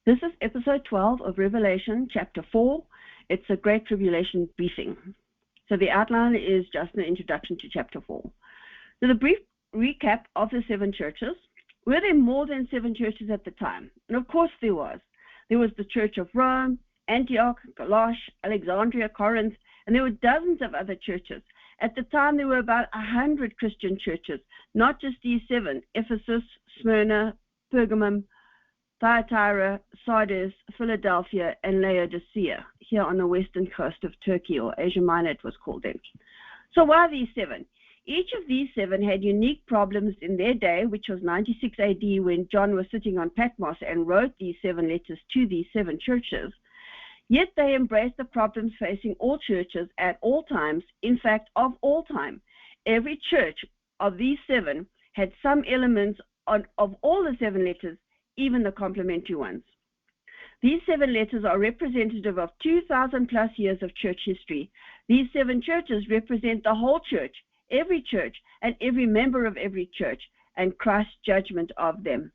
This is episode 12 of Revelation, chapter 4. It's a Great Tribulation briefing. So the outline is just an introduction to chapter 4. So the brief recap of the 7 churches. Were there more than 7 churches at the time? And of course there was. There was the Church of Rome, Antioch, Galatia, Alexandria, Corinth, and there were dozens of other churches. At the time there were about 100 Christian churches, not just these 7, Ephesus, Smyrna, Pergamum, Thyatira, Sardis, Philadelphia, and Laodicea, here on the western coast of Turkey, or Asia Minor it was called then. So why these 7? Each of these 7 had unique problems in their day, which was 96 AD when John was sitting on Patmos and wrote these 7 letters to these 7 churches. Yet they embraced the problems facing all churches at all times, in fact, of all time. Every church of these 7 had some elements of all the 7 letters, even the complementary ones. These 7 letters are representative of 2,000 plus years of church history. These 7 churches represent the whole church, and every member of every church, and Christ's judgment of them.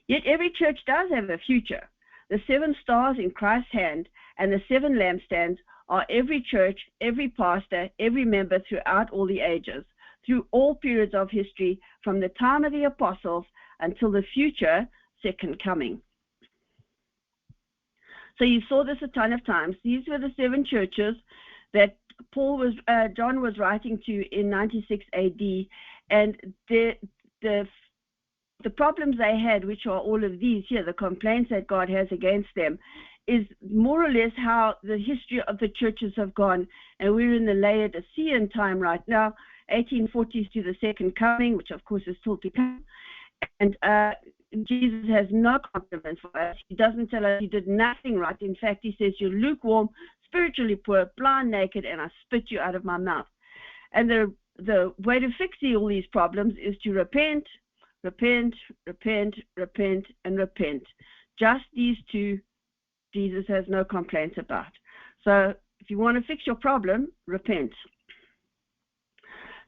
Yet every church does have a future. The 7 stars in Christ's hand and the 7 lampstands are every church, every pastor, every member throughout all the ages, through all periods of history, from the time of the apostles until the future second coming. So you saw this a ton of times. These were the 7 churches that John was writing to in 96 AD, and the problems they had, which are all of these here, the complaints that God has against them, is more or less how the history of the churches have gone. And we're in the Laodicean time right now, 1840s to the second coming, which of course is still to come. And Jesus has no compliment for us. He doesn't tell us he did nothing right. In fact, he says, you're lukewarm, spiritually poor, blind, naked, and I spit you out of my mouth. And the way to fix all these problems is to repent, repent, repent, repent, and repent. Just these 2, Jesus has no complaints about. So if you want to fix your problem, repent.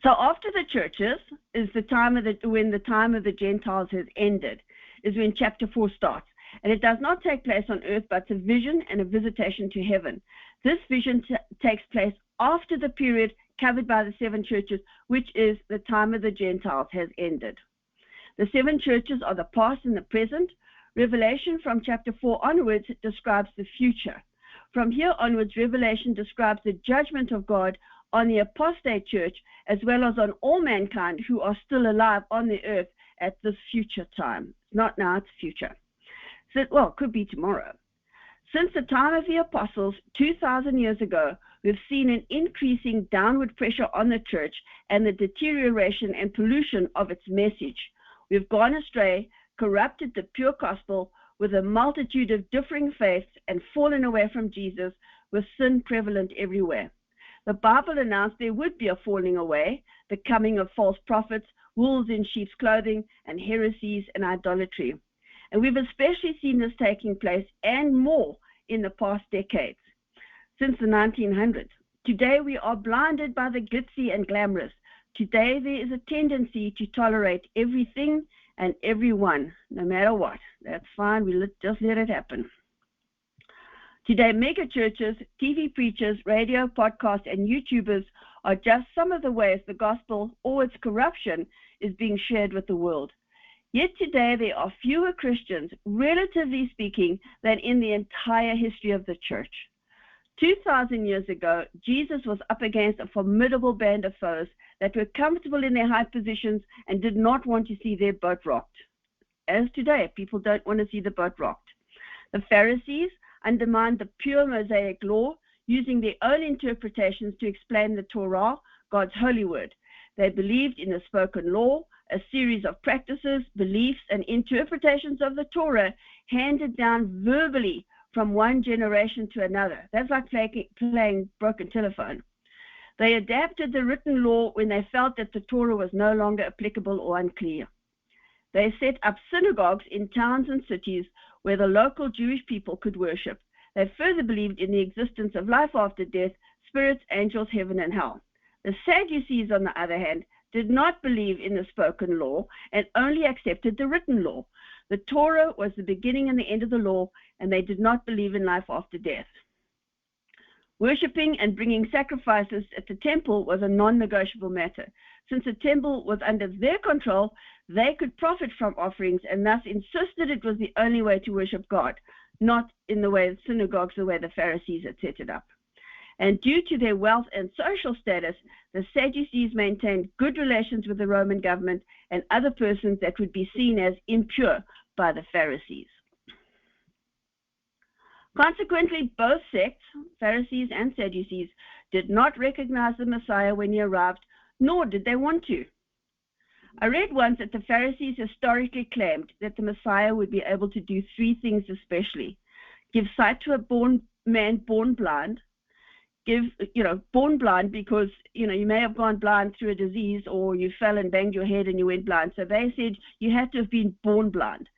So after the churches is the time of when the time of the Gentiles has ended, is when chapter 4 starts. And it does not take place on earth, but it's a vision and a visitation to heaven. This vision takes place after the period covered by the 7 churches, which is the time of the Gentiles has ended. The 7 churches are the past and the present. Revelation from chapter 4 onwards describes the future. From here onwards, Revelation describes the judgment of God on the apostate church, as well as on all mankind who are still alive on the earth at this future time. Not now, it's future. So, well, it could be tomorrow. Since the time of the apostles, 2,000 years ago, we've seen an increasing downward pressure on the church and the deterioration and pollution of its message. We've gone astray, corrupted the pure gospel with a multitude of differing faiths, and fallen away from Jesus, with sin prevalent everywhere. The Bible announced there would be a falling away, the coming of false prophets, wolves in sheep's clothing, and heresies and idolatry. And we've especially seen this taking place and more in the past decades, since the 1900s. Today we are blinded by the glitzy and glamorous. Today there is a tendency to tolerate everything and everyone, no matter what. That's fine, just let it happen. Today, mega churches, TV preachers, radio, podcasts, and YouTubers are just some of the ways the gospel or its corruption is being shared with the world. Yet today, there are fewer Christians, relatively speaking, than in the entire history of the church. 2,000 years ago, Jesus was up against a formidable band of foes that were comfortable in their high positions and did not want to see their boat rocked. As today, people don't want to see the boat rocked. The Pharisees undermined the pure Mosaic law, using their own interpretations to explain the Torah, God's holy word. They believed in the spoken law, a series of practices, beliefs, and interpretations of the Torah handed down verbally from one generation to another. That's like playing broken telephone. They adapted the written law when they felt that the Torah was no longer applicable or unclear. They set up synagogues in towns and cities where the local Jewish people could worship. They further believed in the existence of life after death, spirits, angels, heaven, and hell. The Sadducees, on the other hand, did not believe in the spoken law and only accepted the written law. The Torah was the beginning and the end of the law, and they did not believe in life after death. Worshipping and bringing sacrifices at the temple was a non-negotiable matter. Since the temple was under their control, they could profit from offerings and thus insisted it was the only way to worship God, not in the way of synagogues, the way the Pharisees had set it up. And due to their wealth and social status, the Sadducees maintained good relations with the Roman government and other persons that would be seen as impure by the Pharisees. Consequently, both sects, Pharisees and Sadducees, did not recognize the Messiah when he arrived, nor did they want to. I read once that the Pharisees historically claimed that the Messiah would be able to do three things especially: give sight to a man born blind, born blind because, you may have gone blind through a disease or you fell and banged your head and you went blind. So they said you had to have been born blind,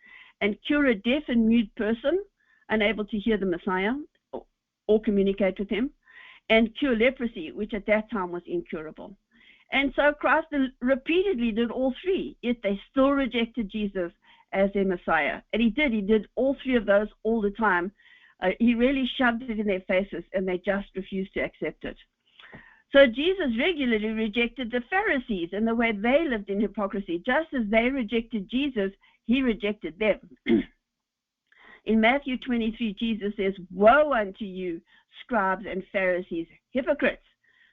and cure a deaf and mute person unable to hear the Messiah or communicate with him, and cure leprosy, which at that time was incurable. And so Christ repeatedly did all three, yet they still rejected Jesus as their Messiah. And he did all three of those all the time. He really shoved it in their faces, and they just refused to accept it. So Jesus regularly rejected the Pharisees and the way they lived in hypocrisy. Just as they rejected Jesus, he rejected them. In Matthew 23, Jesus says, "Woe unto you, scribes and Pharisees, hypocrites,"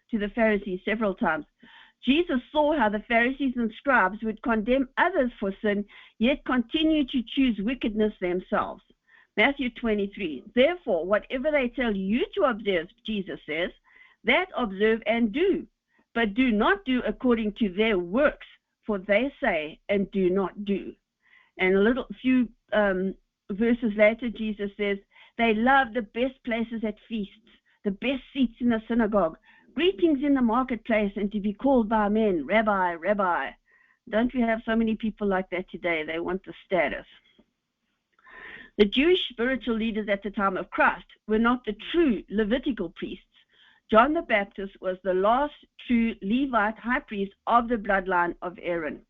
to the Pharisees several times. Jesus saw how the Pharisees and scribes would condemn others for sin, yet continue to choose wickedness themselves. Matthew 23, "Therefore, whatever they tell you to observe," Jesus says, "that observe and do, but do not do according to their works, for they say and do not do." And a few verses later, Jesus says, "They love the best places at feasts, the best seats in the synagogue, greetings in the marketplace, and to be called by men, Rabbi, Rabbi." Don't we have so many people like that today? They want the status. The Jewish spiritual leaders at the time of Christ were not the true Levitical priests. John the Baptist was the last true Levite high priest of the bloodline of Aaron.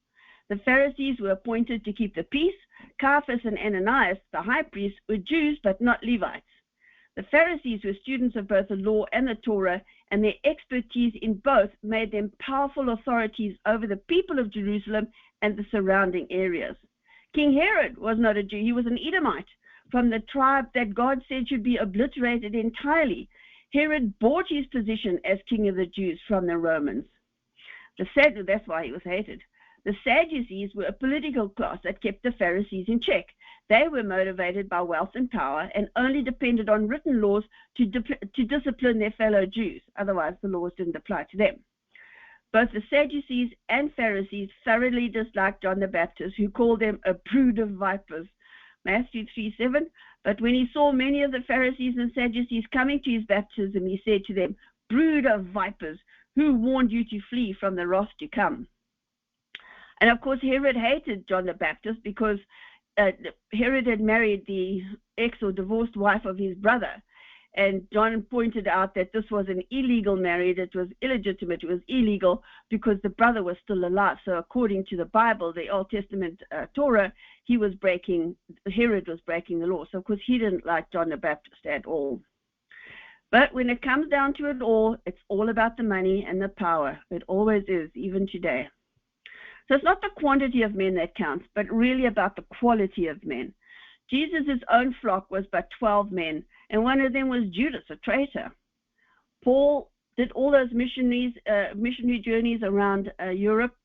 The Pharisees were appointed to keep the peace. Caiaphas and Ananias, the high priests, were Jews but not Levites. The Pharisees were students of both the law and the Torah, and their expertise in both made them powerful authorities over the people of Jerusalem and the surrounding areas. King Herod was not a Jew. He was an Edomite from the tribe that God said should be obliterated entirely. Herod bought his position as king of the Jews from the Romans. That's why he was hated. The Sadducees were a political class that kept the Pharisees in check. They were motivated by wealth and power and only depended on written laws to discipline their fellow Jews. Otherwise, the laws didn't apply to them. Both the Sadducees and Pharisees thoroughly disliked John the Baptist, who called them a brood of vipers. Matthew 3:7, "But when he saw many of the Pharisees and Sadducees coming to his baptism, he said to them, 'Brood of vipers, who warned you to flee from the wrath to come?'" And of course, Herod hated John the Baptist because Herod had married the ex or divorced wife of his brother. And John pointed out that this was an illegal marriage. It was illegitimate. It was illegal because the brother was still alive. So according to the Bible, the Old Testament Torah, Herod was breaking the law. So of course, he didn't like John the Baptist at all. But when it comes down to it all, it's all about the money and the power. It always is, even today. So it's not the quantity of men that counts, but really about the quality of men. Jesus' own flock was but 12 men, and one of them was Judas, a traitor. Paul did all those missionary journeys around Europe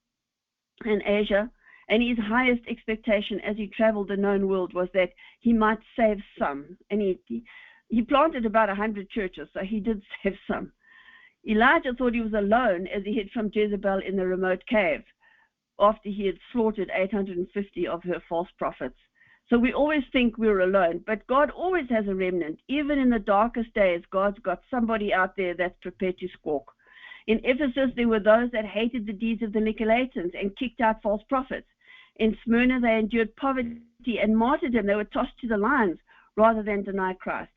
and Asia, and his highest expectation as he traveled the known world was that he might save some. And he planted about 100 churches, so he did save some. Elijah thought he was alone as he hid from Jezebel in the remote cave, after he had slaughtered 850 of her false prophets. So we always think we're alone, but God always has a remnant. Even in the darkest days, God's got somebody out there that's prepared to squawk. In Ephesus, there were those that hated the deeds of the Nicolaitans and kicked out false prophets. In Smyrna, they endured poverty and martyrdom. They were tossed to the lions rather than deny Christ.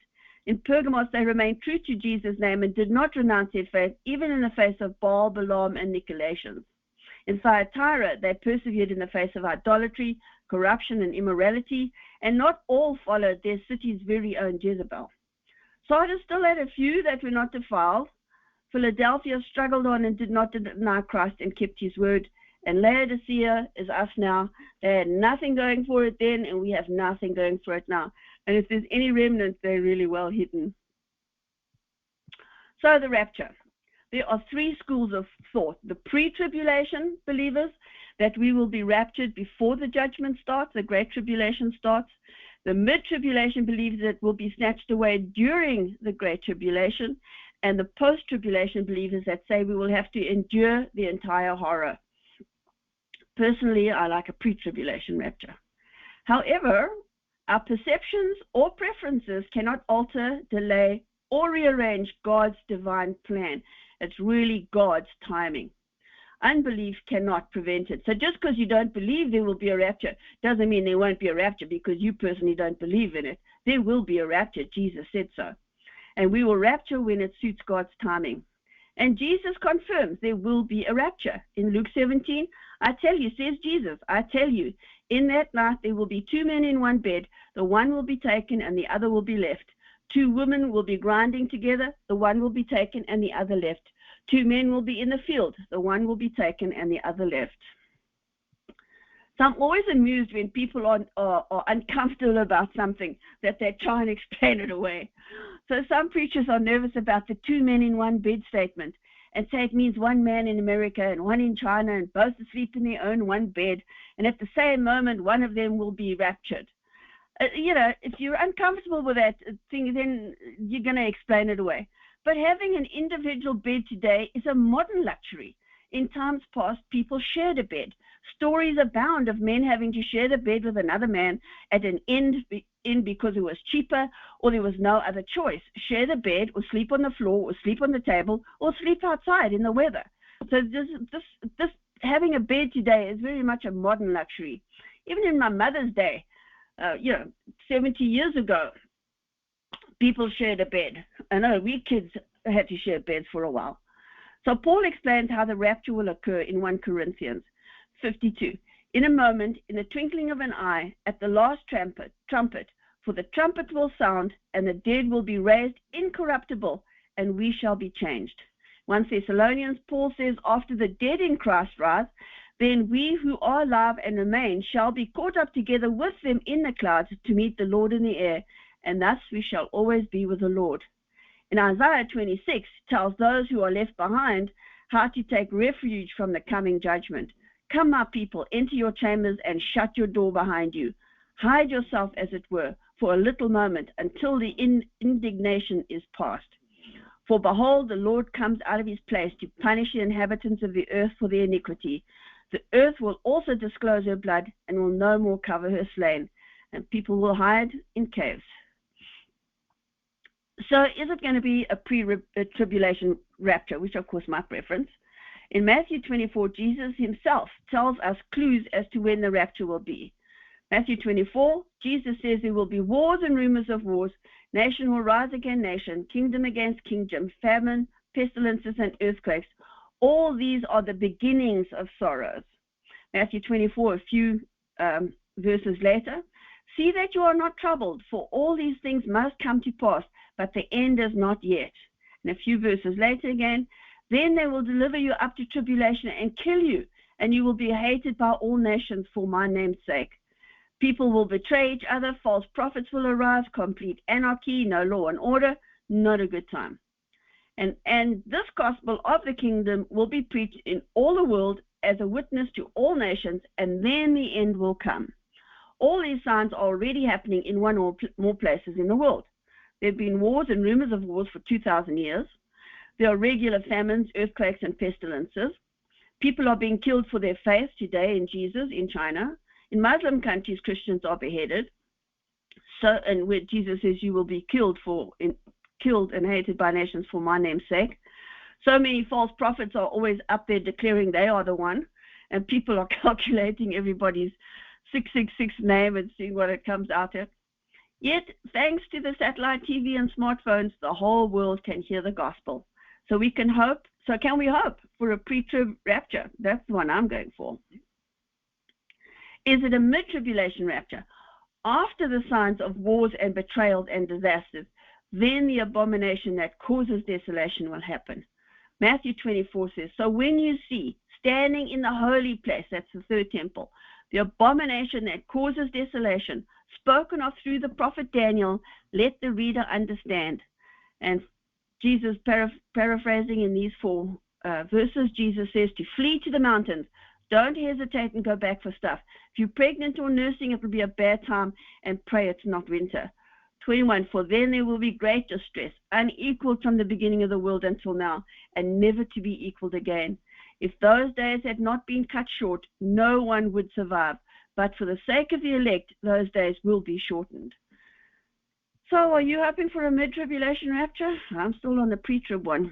In Pergamos, they remained true to Jesus' name and did not renounce their faith, even in the face of Baal, Balaam, and Nicolaitans. In Thyatira, they persevered in the face of idolatry, corruption, and immorality, and not all followed their city's very own Jezebel. Sardis still had a few that were not defiled. Philadelphia struggled on and did not deny Christ and kept his word. And Laodicea is us now. They had nothing going for it then, and we have nothing going for it now. And if there's any remnants, they're really well hidden. So the rapture. There are three schools of thought. The pre-tribulation believers, that we will be raptured before the judgment starts, the great tribulation starts. The mid-tribulation believers that will be snatched away during the great tribulation. And the post-tribulation believers that say we will have to endure the entire horror. Personally, I like a pre-tribulation rapture. However, our perceptions or preferences cannot alter, delay, or rearrange God's divine plan. It's really God's timing. Unbelief cannot prevent it. So just because you don't believe there will be a rapture doesn't mean there won't be a rapture because you personally don't believe in it. There will be a rapture. Jesus said so. And we will rapture when it suits God's timing. And Jesus confirms there will be a rapture. In Luke 17, I tell you, says Jesus, I tell you, in that night there will be two men in one bed. The one will be taken and the other will be left. Two women will be grinding together. The one will be taken and the other left. Two men will be in the field. The one will be taken and the other left. So I'm always amused when people are uncomfortable about something that they try and explain it away. So some preachers are nervous about the two men in one bed statement and say it means one man in America and one in China and both asleep in their own one bed, and at the same moment one of them will be raptured. If you're uncomfortable with that thing, then you're going to explain it away. But having an individual bed today is a modern luxury. In times past, people shared a bed. Stories abound of men having to share the bed with another man at an end because it was cheaper or there was no other choice. Share the bed or sleep on the floor or sleep on the table or sleep outside in the weather. So this having a bed today is very much a modern luxury. Even in my mother's day, 70 years ago, people shared a bed. I know we kids had to share beds for a while. So Paul explains how the rapture will occur in 1 Corinthians 52. In a moment, in the twinkling of an eye, at the last trumpet, for the trumpet will sound, and the dead will be raised incorruptible, and we shall be changed. 1 Thessalonians, Paul says, after the dead in Christ rise, then we who are alive and remain shall be caught up together with them in the clouds to meet the Lord in the air, and thus we shall always be with the Lord. In Isaiah 26 tells those who are left behind how to take refuge from the coming judgment. Come, my people, enter your chambers and shut your door behind you. Hide yourself, as it were, for a little moment until the indignation is past. For behold, the Lord comes out of his place to punish the inhabitants of the earth for their iniquity. The earth will also disclose her blood and will no more cover her slain, and people will hide in caves. So is it going to be a pre-tribulation rapture, which of course my preference? In Matthew 24, Jesus himself tells us clues as to when the rapture will be. Matthew 24, Jesus says there will be wars and rumors of wars. Nation will rise against nation, kingdom against kingdom, famine, pestilences, and earthquakes. All these are the beginnings of sorrows. Matthew 24, a few verses later. See that you are not troubled, for all these things must come to pass, but the end is not yet. And a few verses later again, then they will deliver you up to tribulation and kill you, and you will be hated by all nations for my name's sake. People will betray each other, false prophets will arise, complete anarchy, no law and order, not a good time. And this gospel of the kingdom will be preached in all the world as a witness to all nations, and then the end will come. All these signs are already happening in one or more places in the world. There have been wars and rumors of wars for 2,000 years. There are regular famines, earthquakes, and pestilences. People are being killed for their faith today in Jesus in China. In Muslim countries, Christians are beheaded. And where Jesus says you will be killed and hated by nations for my name's sake. So many false prophets are always up there declaring they are the one, and people are calculating everybody's 666 name and seeing what it comes out at. Yet, thanks to the satellite TV and smartphones, the whole world can hear the gospel. So we can hope So can we hope for a pre-trib rapture? That's the one I'm going for. Is it a mid-tribulation rapture? After the signs of wars and betrayals and disasters, then the abomination that causes desolation will happen. Matthew 24 says, so when you see standing in the holy place, that's the third temple, the abomination that causes desolation, spoken of through the prophet Daniel, let the reader understand. And Jesus, paraphrasing in these four verses, Jesus says to flee to the mountains. Don't hesitate and go back for stuff. If you're pregnant or nursing, it will be a bad time, and pray it's not winter. 21, for then there will be great distress, unequaled from the beginning of the world until now, and never to be equaled again. If those days had not been cut short, no one would survive. But for the sake of the elect, those days will be shortened. So are you hoping for a mid-tribulation rapture? I'm still on the pre-trib one.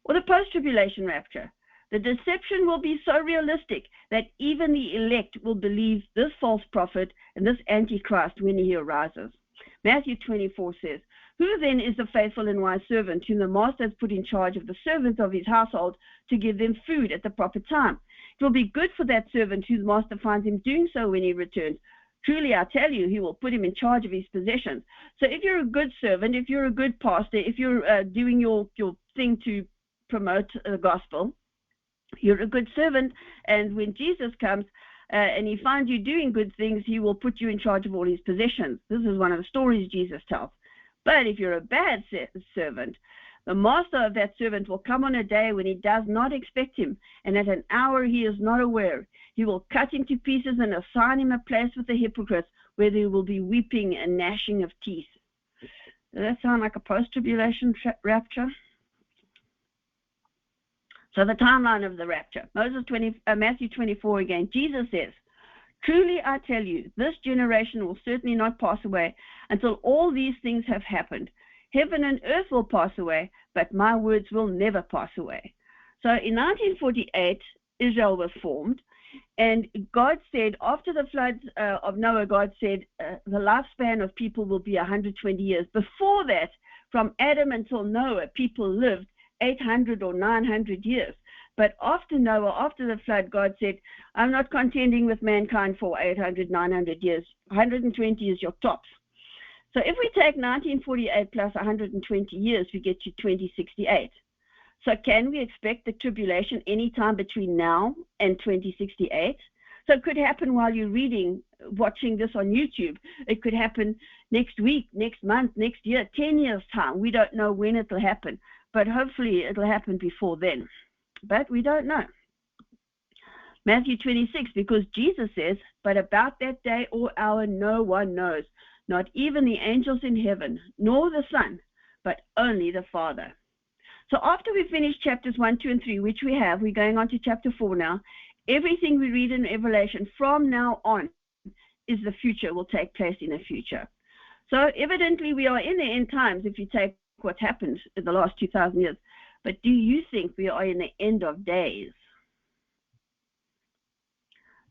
Or the post-tribulation rapture. The deception will be so realistic that even the elect will believe this false prophet and this antichrist when he arises. Matthew 24 says, who then is the faithful and wise servant whom the master has put in charge of the servants of his household to give them food at the proper time? It will be good for that servant whose master finds him doing so when he returns. Truly, I tell you, he will put him in charge of his possessions. So if you're a good servant, if you're a good pastor, if you're doing your thing to promote the gospel, you're a good servant, and when Jesus comes and he finds you doing good things, he will put you in charge of all his possessions. This is one of the stories Jesus tells. But if you're a bad servant, the master of that servant will come on a day when he does not expect him, and at an hour he is not aware. He will cut him to pieces and assign him a place with the hypocrites, where there will be weeping and gnashing of teeth. Does that sound like a post-tribulation rapture? So the timeline of the rapture. Matthew 24 again. Jesus says, truly I tell you, this generation will certainly not pass away until all these things have happened. Heaven and earth will pass away, but my words will never pass away. So in 1948, Israel was formed, and God said, after the floods of Noah, God said the lifespan of people will be 120 years. Before that, from Adam until Noah, people lived 800 or 900 years. But after Noah, after the flood, God said, I'm not contending with mankind for 800, 900 years. 120 is your tops. So if we take 1948 plus 120 years, we get to 2068. So can we expect the tribulation anytime between now and 2068? So it could happen while you're watching this on YouTube. It could happen next week, next month, next year, 10 years' time. We don't know when it will happen. But hopefully it'll happen before then. But we don't know. Matthew 26, because Jesus says, but about that day or hour no one knows, not even the angels in heaven, nor the Son, but only the Father. So after we finish chapters 1, 2, and 3, which we have, we're going on to chapter 4 now. Everything we read in Revelation from now on is the future, will take place in the future. So evidently we are in the end times if you take what happened in the last 2,000 years. But do you think we are in the end of days?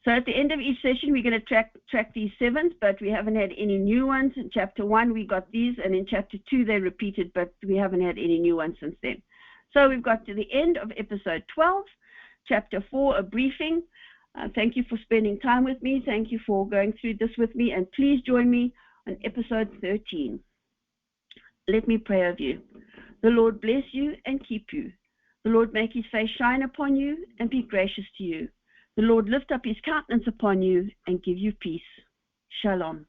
So at the end of each session, we're going to track these sevens, but we haven't had any new ones. In chapter 1, we got these, and in chapter 2, they repeated, but we haven't had any new ones since then. So we've got to the end of episode 12, chapter 4, a briefing. Thank you for spending time with me. Thank you for going through this with me, and please join me on episode 13. Let me pray of you. The Lord bless you and keep you. The Lord make his face shine upon you and be gracious to you. The Lord lift up his countenance upon you and give you peace. Shalom.